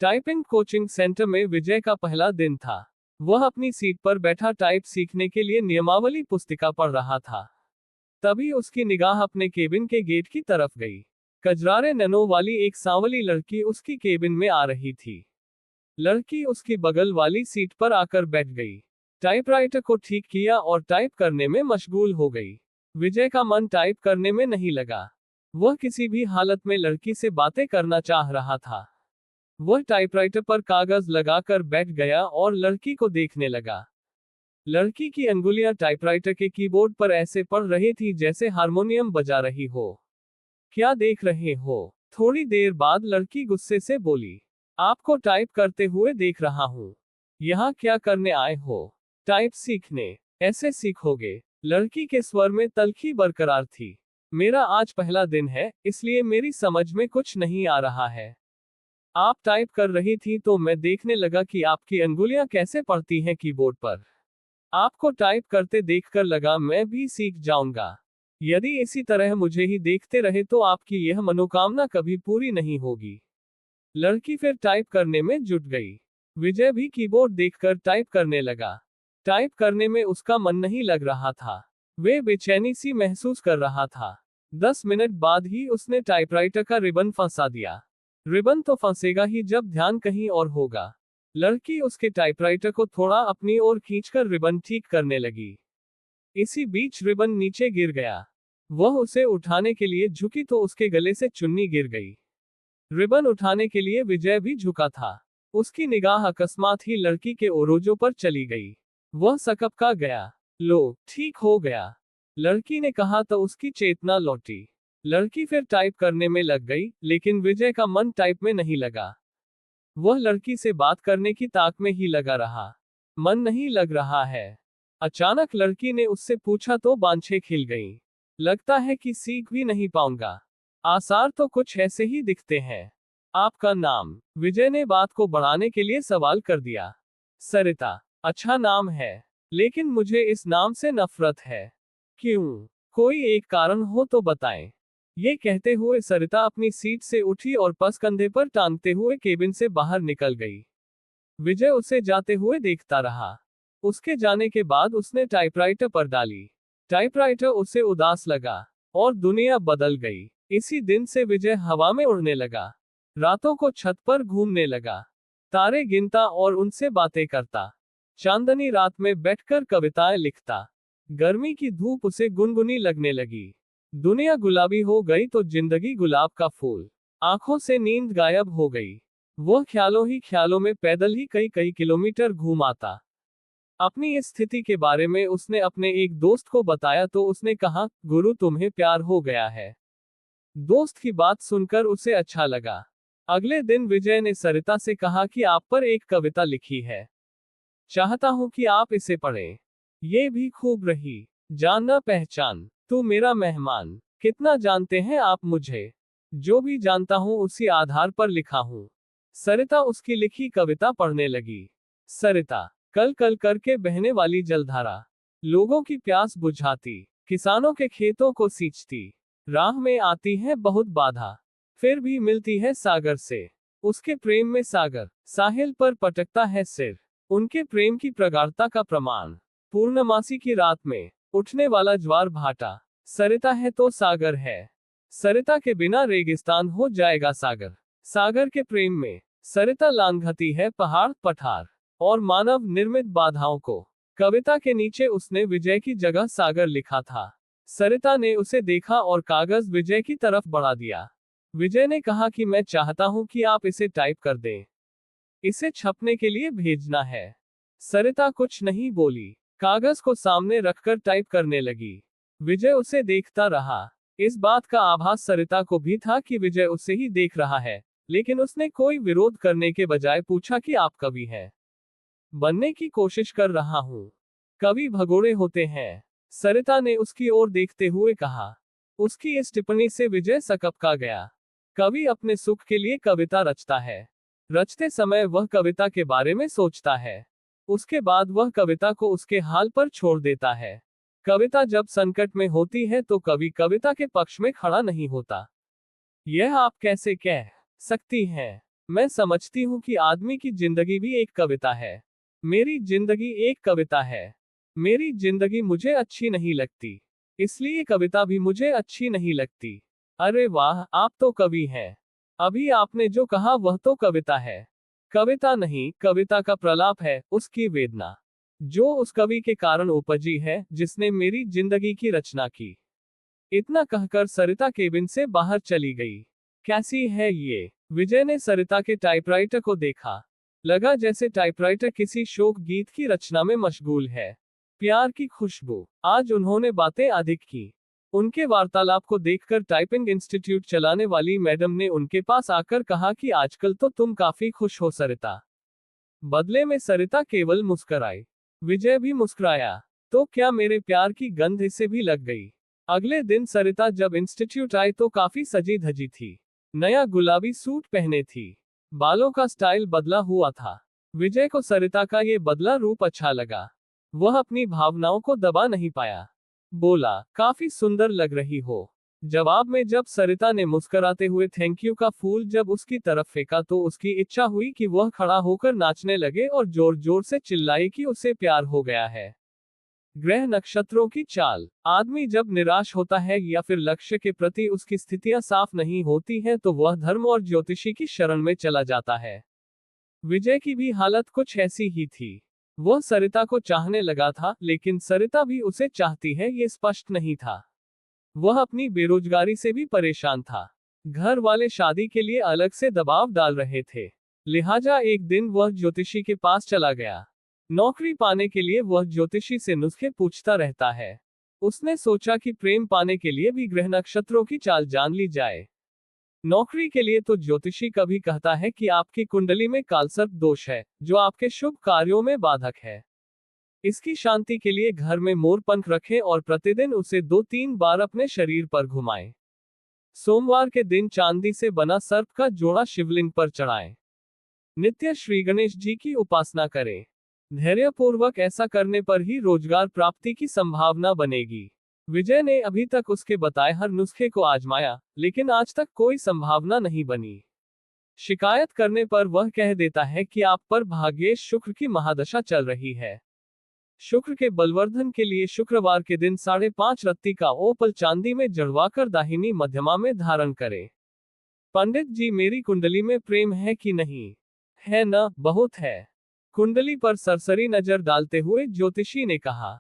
Typing coaching centre में विजय का पहला दिन था। वह अपनी सीट पर बैठा टाइप सीखने के लिए नियमावली पुस्तिका पढ़ रहा था। तभी उसकी निगाह अपने केबिन के गेट की तरफ गई। कजरारे नैनों वाली एक सांवली लड़की उसकी केबिन में आ रही थी। लड़की उसकी बगल वाली सीट पर आकर बैठ गई, टाइपराइटर को ठीक किया और टाइप करने में मशगूल हो गई। विजय का मन टाइप करने में नहीं लगा। वह किसी भी हालत में लड़की से बातें करना चाह रहा था। वह टाइपराइटर पर कागज लगाकर बैठ गया और लड़की को देखने लगा। लड़की की अंगुलियां टाइपराइटर के कीबोर्ड पर ऐसे पड़ रही थी जैसे हारमोनियम बजा रही हो। क्या देख रहे हो? थोड़ी देर बाद लड़की गुस्से से बोली, आपको टाइप करते हुए देख रहा हूं। यहाँ क्या करने आए हो? टाइप सीखने। ऐसे सीखोगे? लड़की के स्वर में तल्खी बरकरार थी। मेरा आज पहला दिन है, इसलिए मेरी समझ में कुछ नहीं आ रहा है। आप टाइप कर रही थी तो मैं देखने लगा कि आपकी अंगुलियां कैसे पड़ती हैं कीबोर्ड पर। आपको टाइप करते देखकर लगा मैं भी सीख जाऊंगा। यदि इसी तरह मुझे ही देखते रहे तो आपकी यह मनोकामना कभी पूरी नहीं होगी। लड़की फिर टाइप करने में जुट गई। विजय भी कीबोर्ड देखकर टाइप करने लगा। टाइप करने में उसका मन नहीं लग रहा था। वे बेचैनी सी महसूस कर रहा था। 10 मिनट बाद ही उसने टाइपराइटर का रिबन फंसा दिया। रिबन तो फंसेगा ही जब ध्यान कहीं और होगा। लड़की उसके टाइपराइटर को थोड़ा अपनी ओर खींचकर रिबन ठीक करने लगी। इसी बीच रिबन नीचे गिर गया। वह उसे उठाने के लिए झुकी तो उसके गले से चुन्नी गिर गई। रिबन उठाने के लिए विजय भी झुका था। उसकी निगाह अकस्मात ही लड़की के ओरोजों पर चली गई। वह सकपका गया। लो, ठीक हो गया, लड़की ने कहा तो उसकी चेतना लौटी। लड़की फिर टाइप करने में लग गई, लेकिन विजय का मन टाइप में नहीं लगा। वह लड़की से बात करने की ताक में ही लगा रहा। मन नहीं लग रहा है। अचानक लड़की ने उससे पूछा तो बांछें खिल गईं। लगता है कि सीख भी नहीं पाऊंगा। आसार तो कुछ ऐसे ही दिखते हैं। आपका नाम? विजय ने बात को बढ़ाने के लिए सवाल कर दिया। सरिता। अच्छा नाम है, लेकिन मुझे इस नाम से नफरत है। क्यों? कोई एक कारण हो तो बताएं। ये कहते हुए सरिता अपनी सीट से उठी और पस कंधे पर टांगते हुए केबिन से बाहर निकल गई। विजय उसे जाते हुए देखता रहा। उसके जाने के बाद उसने टाइपराइटर पर डाली। टाइपराइटर उसे उदास लगा और दुनिया बदल गई। इसी दिन से विजय हवा में उड़ने लगा। रातों को छत पर घूमने लगा, तारे गिनता और उनसे बातें करता। चांदनी रात में बैठकर कविताएं लिखता। गर्मी की धूप उसे गुनगुनी लगने लगी। दुनिया गुलाबी हो गई तो जिंदगी गुलाब का फूल। आंखों से नींद गायब हो गई। वह ख्यालों ही ख्यालों में पैदल ही कई कई किलोमीटर घूम आता। अपनी इस स्थिति के बारे में उसने अपने एक दोस्त को बताया तो उसने कहा, गुरु तुम्हें प्यार हो गया है। दोस्त की बात सुनकर उसे अच्छा लगा। अगले दिन विजय ने सरिता से कहा कि आप पर एक कविता लिखी है, चाहता हूं कि आप इसे पढ़ें। ये भी खूब रही। जानना पहचान, तू मेरा मेहमान। कितना जानते हैं आप मुझे? जो भी जानता हूं उसी आधार पर लिखा हूं। सरिता उसकी लिखी कविता पढ़ने लगी। सरिता। कल कल करके बहने वाली जलधारा, लोगों की प्यास बुझाती, किसानों के खेतों को सींचती। राह में आती है बहुत बाधा, फिर भी मिलती है सागर से। उसके प्रेम में सागर, साहिल पर पटकता है सिर। उनके प्रेम की प्रगाढ़ता का प्रमाण, पूर्णमासी की रात में उठने वाला ज्वार भाटा। सरिता है तो सागर है। सरिता के बिना रेगिस्तान हो जाएगा सागर। सागर के प्रेम में सरिता लांघती है पहाड़ पठार और मानव निर्मित बाधाओं को। कविता के नीचे उसने विजय की जगह सागर लिखा था। सरिता ने उसे देखा और कागज विजय की तरफ बढ़ा दिया। विजय ने कहा कि मैं चाहता हूं कि आप इसे टाइप कर दें। इसे छपने के लिए भेजना है। सरिता कुछ नहीं बोली, कागज को सामने रखकर टाइप करने लगी। विजय उसे देखता रहा। इस बात का आभास सरिता को भी था कि विजय उसे ही देख रहा है, लेकिन उसने कोई विरोध करने के बजाय पूछा कि आप कवि हैं? बनने की कोशिश कर रहा हूं। कवि भगोड़े होते हैं, सरिता ने उसकी ओर देखते हुए कहा। उसकी इस टिप्पणी से विजय सकपका गया। कवि अपने सुख के लिए कविता रचता है। रचते समय वह कविता के बारे में सोचता है। उसके बाद वह कविता को उसके हाल पर छोड़ देता है। कविता जब संकट में होती है तो कवि कविता के पक्ष में खड़ा नहीं होता। यह आप कैसे कह सकती हैं? मैं समझती हूँ कि आदमी की जिंदगी भी एक कविता है। मेरी जिंदगी एक कविता है। मेरी जिंदगी मुझे अच्छी नहीं लगती, इसलिए कविता भी मुझे अच्छी नहीं लगती। अरे वाह, आप तो कवि हैं। अभी आपने जो कहा वह तो कविता है। कविता नहीं, कविता का प्रलाप है, उसकी वेदना, जो उस कवि के कारण उपजी है, जिसने मेरी जिंदगी की रचना की। इतना कहकर सरिता केबिन से बाहर चली गई। कैसी है ये? विजय ने सरिता के टाइपराइटर को देखा। लगा जैसे टाइपराइटर किसी शोक गीत की रचना में मशगूल है। प्यार की खुशबू। आज उन्होंने बातें अधिक की। उनके वार्तालाप को देखकर टाइपिंग इंस्टीट्यूट चलाने वाली मैडम ने उनके पास आकर कहा कि आजकल तो तुम काफी खुश हो सरिता। बदले में सरिता केवल मुस्कुराई। विजय भी मुस्कुराया। तो क्या मेरे प्यार की गंध इसे भी लग गई? अगले दिन सरिता जब इंस्टीट्यूट आई तो काफी सजी धजी थी। नया गुलाबी सूट पहने थी। बालों का स्टाइल बदला हुआ था। विजय को सरिता का ये बदला रूप अच्छा लगा। वह अपनी भावनाओं को दबा नहीं पाया। बोला, काफी सुंदर लग रही हो। जवाब में जब सरिता ने मुस्कुराते हुए थैंक यू का फूल जब उसकी तरफ फेंका तो उसकी इच्छा हुई कि वह खड़ा होकर नाचने लगे और जोर जोर से चिल्लाए कि उसे प्यार हो गया है। ग्रह नक्षत्रों की चाल। आदमी जब निराश होता है या फिर लक्ष्य के प्रति उसकी स्थितियां साफ नहीं होती हैं तो वह धर्म और ज्योतिषी की शरण में चला जाता है। विजय की भी हालत कुछ ऐसी ही थी। वह सरिता को चाहने लगा था, लेकिन सरिता भी उसे चाहती है ये स्पष्ट नहीं था। वह अपनी बेरोजगारी से भी परेशान था। घर वाले शादी के लिए अलग से दबाव डाल रहे थे। लिहाजा एक दिन वह ज्योतिषी के पास चला गया। नौकरी पाने के लिए वह ज्योतिषी से नुस्खे पूछता रहता है। उसने सोचा कि प्रेम पाने के लिए भी ग्रह नक्षत्रों की चाल जान ली जाए। नौकरी के लिए तो ज्योतिषी कभी कहता है कि आपकी कुंडली में कालसर्प दोष है, जो आपके शुभ कार्यों में बाधक है। इसकी शांति के लिए घर में मोर पंख रखें और प्रतिदिन उसे 2-3 बार अपने शरीर पर घुमाएं। सोमवार के दिन चांदी से बना सर्प का जोड़ा शिवलिंग पर चढ़ाएं। नित्य श्री गणेश जी की उपासना करें। धैर्यपूर्वक ऐसा करने पर ही रोजगार प्राप्ति की संभावना बनेगी। विजय ने अभी तक उसके बताए हर नुस्खे को आजमाया, लेकिन आज तक कोई संभावना नहीं बनी। शिकायत करने पर वह कह देता है कि आप पर भाग्येश शुक्र की महादशा चल रही है। शुक्र के बलवर्धन के लिए शुक्रवार के दिन 5.5 रत्ती का ओपल चांदी में जड़वाकर दाहिनी मध्यमा में धारण करें। पंडित जी, मेरी कुंडली में प्रेम है कि नहीं? है न, बहुत है। कुंडली पर सरसरी नजर डालते हुए ज्योतिषी ने कहा,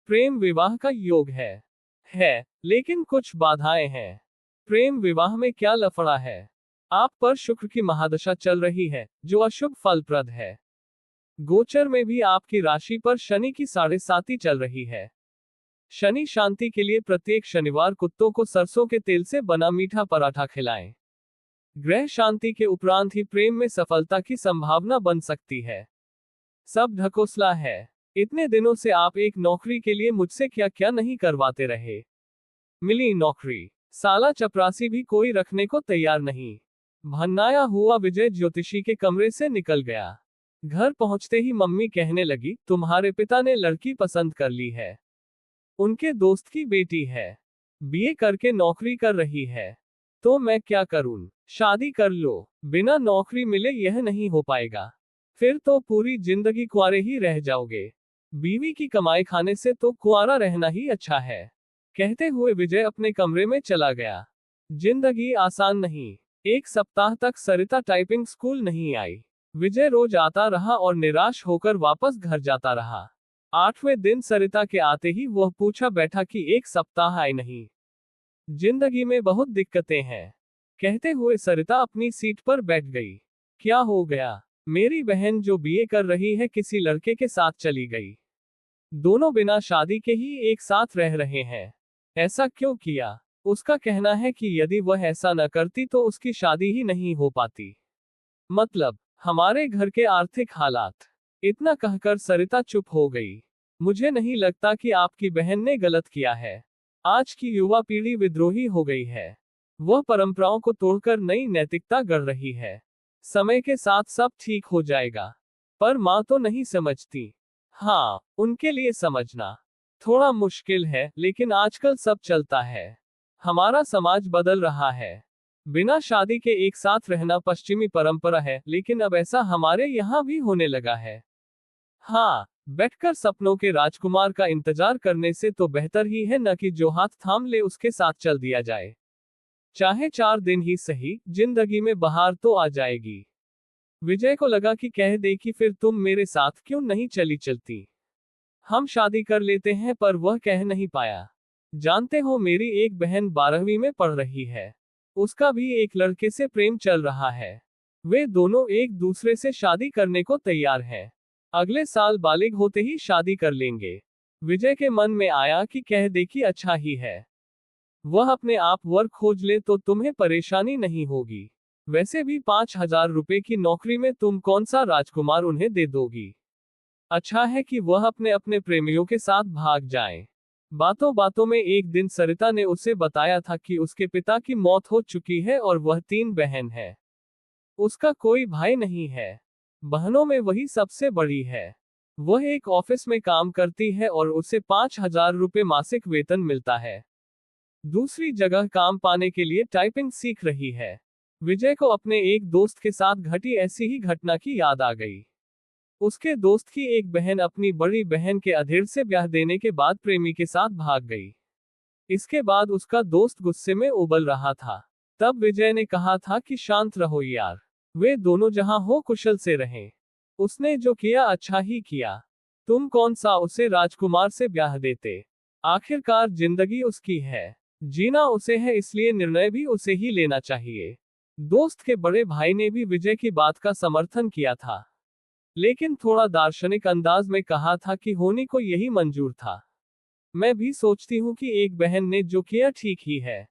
प्रेम विवाह का योग है, लेकिन कुछ बाधाएं हैं। प्रेम विवाह में क्या लफड़ा है? आप पर शुक्र की महादशा चल रही है, जो अशुभ फलप्रद है। गोचर में भी आपकी राशि पर शनि की 7.5 चल रही है। शनि शांति के लिए प्रत्येक शनिवार कुत्तों को सरसों के तेल से बना मीठा पराठा खिलाएं। ग्रह शांति के उपरांत ही प्रेम में सफलता की संभावना बन सकती है। सब ढकोसला है। इतने दिनों से आप एक नौकरी के लिए मुझसे क्या क्या नहीं करवाते रहे। मिली नौकरी, साला चपरासी भी कोई रखने को तैयार नहीं। भन्नाया हुआ विजय ज्योतिषी के कमरे से निकल गया। घर पहुंचते ही मम्मी कहने लगी, तुम्हारे पिता ने लड़की पसंद कर ली है। उनके दोस्त की बेटी है, बीए करके नौकरी कर रही है। तो मैं क्या करूं? शादी कर लो। बिना नौकरी मिले यह नहीं हो पाएगा। फिर तो पूरी जिंदगी कुंवारे ही रह जाओगे। बीवी की कमाई खाने से तो कुंवारा रहना ही अच्छा है। कहते हुए विजय अपने कमरे में चला गया। जिंदगी आसान नहीं। एक सप्ताह तक सरिता टाइपिंग स्कूल नहीं आई। विजय रोज आता रहा और निराश होकर वापस घर जाता रहा। 8वें दिन सरिता के आते ही वह पूछा बैठा कि एक सप्ताह आई नहीं। जिंदगी में बहुत दिक्कतें हैं, कहते हुए सरिता अपनी सीट पर बैठ गई। क्या हो गया? मेरी बहन जो बीए कर रही है किसी लड़के के साथ चली गई। दोनों बिना शादी के ही एक साथ रह रहे हैं। ऐसा क्यों किया? उसका कहना है कि यदि वह ऐसा न करती तो उसकी शादी ही नहीं हो पाती। मतलब, हमारे घर के आर्थिक हालात। इतना कहकर सरिता चुप हो गई। मुझे नहीं लगता कि आपकी बहन ने गलत किया है। आज की युवा पीढ़ी विद्रोही हो गई है। वह परंपराओं को तोड़कर नई नैतिकता गढ़ रही है। समय के साथ सब ठीक हो जाएगा। पर माँ तो नहीं समझती। हाँ, उनके लिए समझना थोड़ा मुश्किल है, लेकिन आजकल सब चलता है। हमारा समाज बदल रहा है। बिना शादी के एक साथ रहना पश्चिमी परंपरा है, लेकिन अब ऐसा हमारे यहाँ भी होने लगा है। हाँ, बैठकर सपनों के राजकुमार का इंतजार करने से तो बेहतर ही है न कि जो हाथ थाम ले उसके साथ चल दिया जाए। चाहे 4 दिन ही सही, जिंदगी में बहार तो आ जाएगी। विजय को लगा कि कह दे कि फिर तुम मेरे साथ क्यों नहीं चलती। हम शादी कर लेते हैं, पर वह कह नहीं पाया। जानते हो, मेरी एक बहन 12वीं में पढ़ रही है। उसका भी एक लड़के से प्रेम चल रहा है। वे दोनों एक दूसरे से शादी करने को तैयार हैं। अगले साल बालिग होते ही शादी कर लेंगे। विजय के मन में आया कि कह दे कि अच्छा ही है। वह अपने आप वर्क खोज ले तो तुम्हें परेशानी नहीं होगी। वैसे भी 5,000 रुपए की नौकरी में तुम कौन सा राजकुमार उन्हें दे दोगी। अच्छा है कि वह अपने अपने प्रेमियों के साथ भाग जाएं। बातों बातों में एक दिन सरिता ने उसे बताया था कि उसके पिता की मौत हो चुकी है और वह 3 बहन है। उसका कोई भाई नहीं है। बहनों में वही सबसे बड़ी है। वह एक ऑफिस में काम करती है और उसे 5,000 रुपए मासिक वेतन मिलता है। दूसरी जगह काम पाने के लिए टाइपिंग सीख रही है। विजय को अपने एक दोस्त के साथ घटी ऐसी ही घटना की याद आ गई। उसके दोस्त की एक बहन अपनी बड़ी बहन के अधेड़ से ब्याह देने के बाद प्रेमी के साथ भाग गई। इसके बाद उसका दोस्त गुस्से में उबल रहा था। तब विजय ने कहा था कि शांत रहो यार, वे दोनों जहां हो कुशल से रहें। उसने जो किया अच्छा ही किया। तुम कौन सा उसे राजकुमार से ब्याह देते। आखिरकार जिंदगी उसकी है, जीना उसे है, इसलिए निर्णय भी उसे ही लेना चाहिए। दोस्त के बड़े भाई ने भी विजय की बात का समर्थन किया था, लेकिन थोड़ा दार्शनिक अंदाज में कहा था कि होनी को यही मंजूर था। मैं भी सोचती हूँ कि एक बहन ने जो किया ठीक ही है।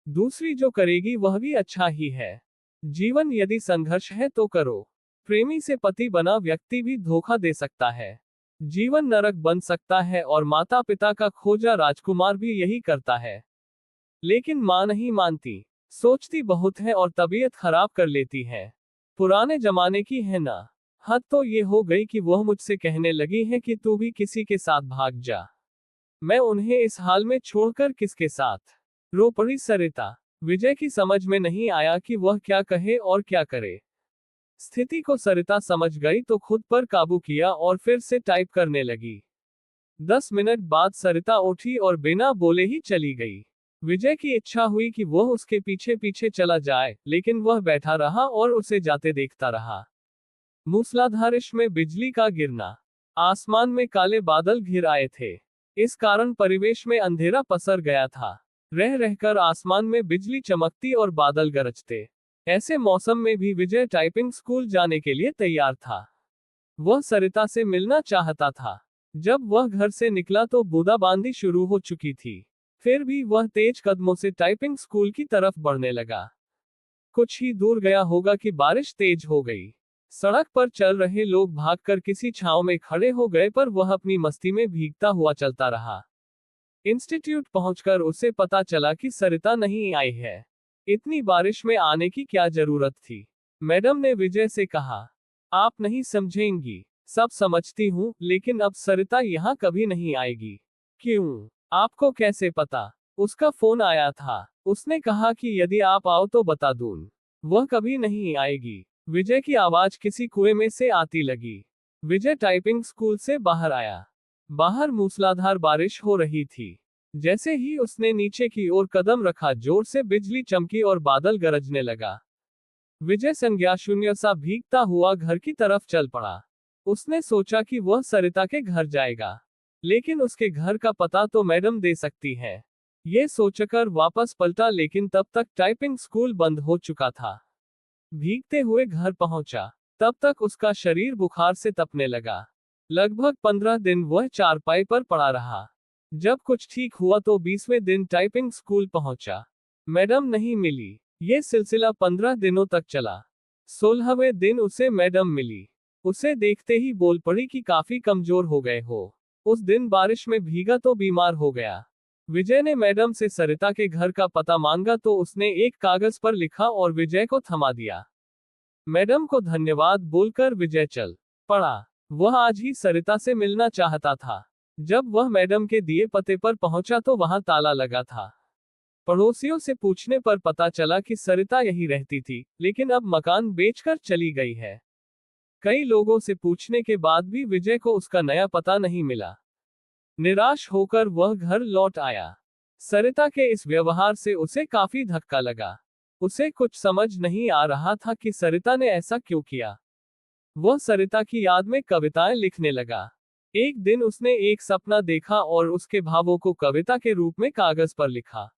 दूसरी जो करेगी वह भी अच्छा ही है। जीवन यदि संघर्ष है तो करो। प्रेमी से पति बना व्यक्ति भी धोखा दे सकता है। जीवन नरक बन सकता है और माता पिता का खोजा राजकुमार भी यही करता है। लेकिन मां नहीं मानती, सोचती बहुत है और तबीयत खराब कर लेती है। पुराने जमाने की है ना। हद तो ये हो गई कि वह मुझसे कहने लगी है कि तू भी किसी के साथ भाग जा। मैं उन्हें इस हाल में छोड़कर किसके साथ। रो पड़ी सरिता। विजय की समझ में नहीं आया कि वह क्या कहे और क्या करे। स्थिति को सरिता समझ गई तो खुद पर काबू किया और फिर से टाइप करने लगी। 10 मिनट बाद सरिता उठी और बिना बोले ही चली गई। विजय की इच्छा हुई कि वह उसके पीछे पीछे चला जाए, लेकिन वह बैठा रहा और उसे जाते देखता रहा। मूसलाधारिश में बिजली का गिरना। आसमान में काले बादल घिर आए थे। इस कारण परिवेश में अंधेरा पसर गया था। रह रहकर आसमान में बिजली चमकती और बादल गरजते। ऐसे मौसम में भी विजय टाइपिंग स्कूल जाने के लिए तैयार था। वह सरिता से मिलना चाहता था। जब वह घर से निकला तो बूंदाबांदी शुरू हो चुकी थी। फिर भी वह तेज कदमों से टाइपिंग स्कूल की तरफ बढ़ने लगा। कुछ ही दूर गया होगा कि बारिश तेज हो गई। सड़क पर चल रहे लोग भागकर किसी छांव में खड़े हो गए, पर वह अपनी मस्ती में भीगता हुआ चलता रहा। इंस्टीट्यूट पहुंचकर उसे पता चला कि सरिता नहीं आई है। इतनी बारिश में आने की क्या जरूरत थी। मैडम ने विजय से कहा, आप नहीं समझेंगी। सब समझती हूँ, लेकिन अब सरिता यहाँ कभी नहीं आएगी। क्यों? आपको कैसे पता? उसका फोन आया था। उसने कहा कि यदि आप आओ तो बता दूं। वह कभी नहीं आएगी। विजय की आवाज किसी कुएं में से आती लगी। विजय टाइपिंग स्कूल से बाहर आया। बाहर मूसलाधार बारिश हो रही थी। जैसे ही उसने नीचे की ओर कदम रखा, जोर से बिजली चमकी और बादल गरजने लगा। विजय संज्ञा शून्य सा भीगता हुआ घर की तरफ चल पड़ा। उसने सोचा कि वह सरिता के घर जाएगा, लेकिन उसके घर का पता तो मैडम दे सकती है। ये सोचकर वापस पलटा, लेकिन तब तक टाइपिंग स्कूल बंद हो चुका था। भीगते हुए घर पहुंचा, तब तक उसका शरीर बुखार से तपने लगा। लगभग 15 दिन वह चारपाई पर पड़ा रहा। जब कुछ ठीक हुआ तो 20वें दिन टाइपिंग स्कूल पहुंचा। मैडम नहीं मिली। ये सिलसिला 15 दिनों तक चला। 16वें दिन उसे मैडम मिली। उसे देखते ही बोल पड़ी कि काफी कमजोर हो गए हो। उस दिन बारिश में भीगा तो बीमार हो गया। विजय ने मैडम से सरिता के घर का पता मांगा तो उसने एक कागज पर लिखा और विजय को थमा दिया। मैडम को धन्यवाद बोलकर विजय चल पड़ा। वह आज ही सरिता से मिलना चाहता था। जब वह मैडम के दिए पते पर पहुंचा तो वहां ताला लगा था। पड़ोसियों से पूछने पर पता चला कि सरिता यही रहती थी, लेकिन अब मकान बेचकर चली गई है। कई लोगों से पूछने के बाद भी विजय को उसका नया पता नहीं मिला। निराश होकर वह घर लौट आया। सरिता के इस व्यवहार से उसे काफी धक्का लगा। उसे कुछ समझ नहीं आ रहा था कि सरिता ने ऐसा क्यों किया। वह सरिता की याद में कविताएं लिखने लगा। एक दिन उसने एक सपना देखा और उसके भावों को कविता के रूप में कागज पर लिखा।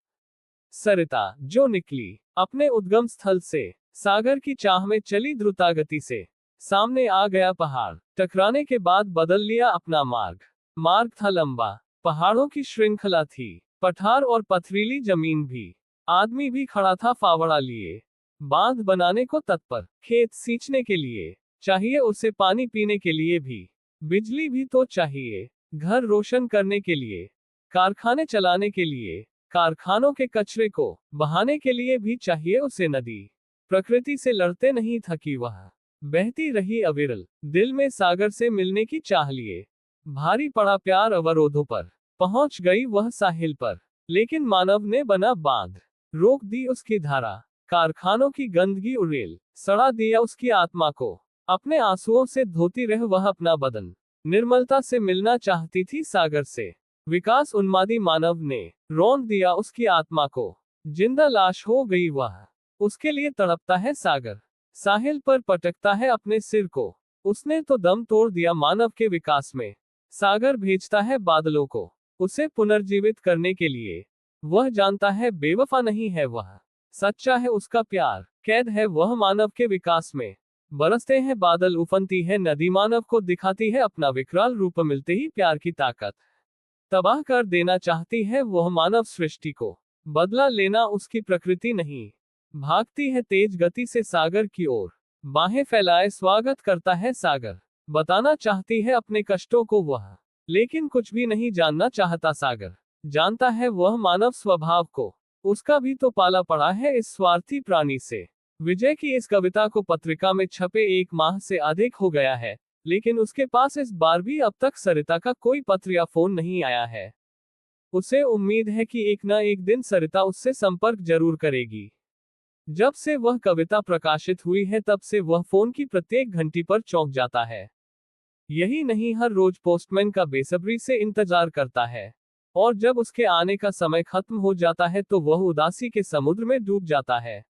सरिता, जो निकली अपने उद्गम स्थल से, सागर की चाह में चली द्रुतागति से। सामने आ गया पहाड़, टकराने के बाद बदल लिया अपना मार्ग। मार्ग था लंबा, पहाड़ों की श्रृंखला थी, पठार और पथरीली जमीन भी। आदमी भी खड़ा था फावड़ा लिए, बांध बनाने को तत्पर, खेत सींचने के लिए, चाहिए उसे पानी पीने के लिए भी, बिजली भी तो चाहिए, घर रोशन करने के लिए, कारखाने चलाने के लिए, कारखानों के कचरे को बहाने के लिए भी चाहिए उसे नदी। प्रकृति से लड़ते नहीं थकी वह, बहती रही अविरल, दिल में सागर से मिलने की चाह लिए। भारी पड़ा प्यार अवरोधों पर, पहुंच गई वह साहिल पर, लेकिन मानव ने बना बांध, रोक दी उसकी धारा। कारखानों की गंदगी उड़ेल सड़ा दिया उसकी आत्मा को। अपने आंसुओं से धोती रह वह अपना बदन, निर्मलता से मिलना चाहती थी सागर से। विकास उन्मादी मानव ने रौंद दिया उसकी आत्मा को, जिंदा लाश हो गई वह। उसके लिए तड़पता है सागर, साहिल पर पटकता है अपने सिर को। उसने तो दम तोड़ दिया मानव के विकास में। सागर भेजता है बादलों को उसे पुनर्जीवित करने के लिए। वह जानता है बेवफा नहीं है वह, सच्चा है उसका प्यार। कैद है वह मानव के विकास में। बरसते हैं बादल, उफनती है नदी, मानव को दिखाती है अपना विकराल रूप, मिलते ही प्यार की ताकत। तबाह कर देना चाहती है वह मानव सृष्टि को, बदला लेना उसकी प्रकृति नहीं। भागती है तेज गति से सागर की ओर, बाहें फैलाए स्वागत करता है सागर। बताना चाहती है अपने कष्टों को वह, लेकिन कुछ भी नहीं जानना चाहता सागर। जानता है वह मानव स्वभाव को, उसका भी तो पाला पड़ा है इस स्वार्थी प्राणी से। विजय की इस कविता को पत्रिका में छपे 1 माह से अधिक हो गया है, लेकिन उसके पास इस बार भी अब तक सरिता का कोई पत्र या फोन नहीं आया है। उसे उम्मीद है कि एक न एक दिन सरिता उससे संपर्क जरूर करेगी। जब से वह कविता प्रकाशित हुई है तब से वह फोन की प्रत्येक घंटी पर चौंक जाता है। यही नहीं, हर रोज पोस्टमैन का बेसब्री से इंतजार करता है, और जब उसके आने का समय खत्म हो जाता है तो वह उदासी के समुद्र में डूब जाता है।